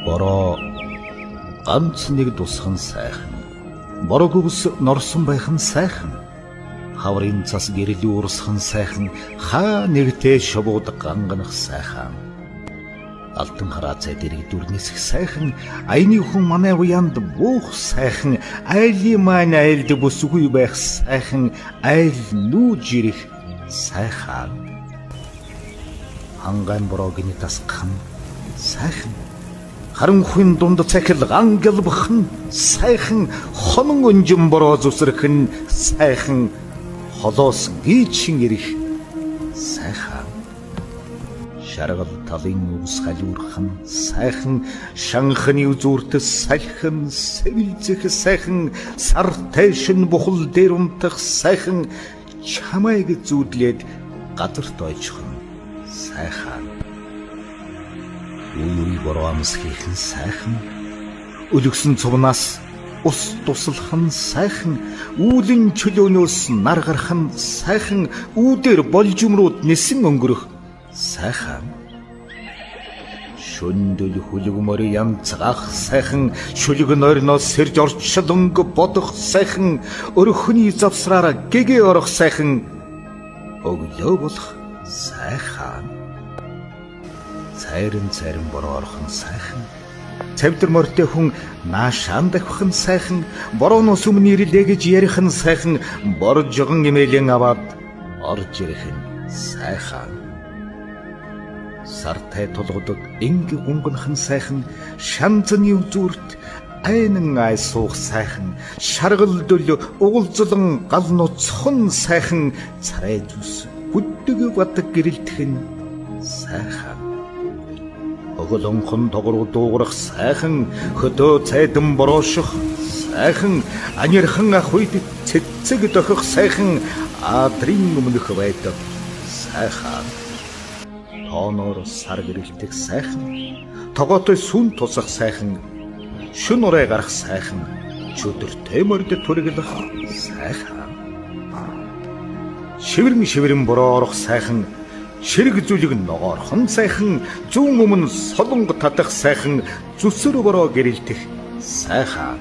Бороо ганц нэг тусхан сайхан. Бороо гүс норсон байх нь сайхан. Хаврын цас гэрэл уурсхан сайхан. Хаа нэгтэй шобууд ганганах сайхан. Алтан хараа цай дэрэг дүрнэсэх сайхан. Айны хүн манай уянд буух сайхан. Айли маань айлд бүсгүй байх сайхан. Айл нүүж ирэх сайхан. Хангайн бороог нь тасгах нь сайхан. Харанхуйн дунд цахил гангалбах нь сайхан. Хонон өнжин бороо зүсрэх нь сайхан. Холоос гийчин ирэх сайхан. Шаргал талын өвс халиурах нь сайхан. Шанхны үзүүртэс салхин сэвэлзэх сайхан. Сар тайшин бухал дээр унтах сайхан. Чамайг зүүдлээд газарт ойчих нь сайхан. Үе бороо амсхийх нь сайхан. Өлөгсөн цувнаас ус туслах нь сайхан. Үүлэн чөлөөнөөс нар гарах нь сайхан. Үүдээр болжумрууд нисэн өнгөрөх сайхан. Шөндөл хүлэг мөр янцгах сайхан. Шүлэг нойрноос сэрж орчил өнгө бодох сайхан. Өрхөний завсраараа гэгээ орох сайхан. Өглөө болох сайхан. Цайрын бороо орох нь сайхан. Цавдар морьтой хүн наашаан дахих нь сайхан. Борооноос өмнө ирлээ гэж ярих нь сайхан. Боржгон имэйлэн аваад орж ирэх нь сайхан. Сартай тулгудаг инг гунгнах нь сайхан. Шанцны үзүүрт айнан ай суух сайхан. Шаргал дөл угуулзлан гал нуцхан сайхан. Царай зүс бүддэг бадаг гэрэлтэх нь сайхан. Оголонхон тогруу дуугарах сайхан. Хөдөө цайдан борооших сайхан. Анирхан ах үед цэцэг дохих сайхан. Адрын өмнөх байдаг сайхан. Тооноор сар гэрэлтэх сайхан. Тогоотой сүн тусах сайхан. Шүн урай гарах сайхан. Чөдөртэй морьд түрэглэх сайхан. Шивэрэн бороо орох сайхан. Ширэг зүлэг ногоорхон сайхан. Зүүн өмнө солонго татах сайхан. Зүсэр бороо гэрэлтэх сайхан.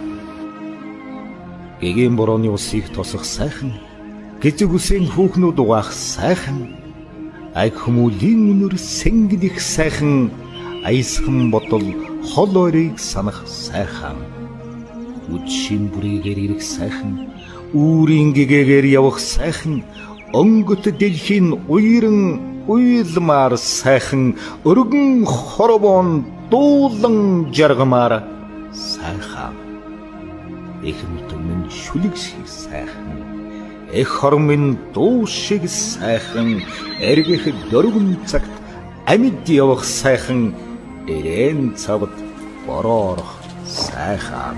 Гэгээн борооны усыг тосох сайхан. Гэзэг үсийн хүүхнүүд угаах сайхан. Аг хүмүүлийн үнэр сэнгэнэх сайхан. Айсхан бодол хол ойрыг санах сайхан. Үдшин бүрийгээр ирэх сайхан. Үүрийн гэгээгээр явах сайхан. Онгот дэлхийн уйран уйлмаар сайхан. Өргөн хоровон дуулан жаргамаар сайхан. Их нүтэн шүлэг шиг сайхан. Эх хормын дуу шиг сайхан. Эргэх дөрвөн цагт амьд явах сайхан. Эрээн цавд бороо орох сайхан.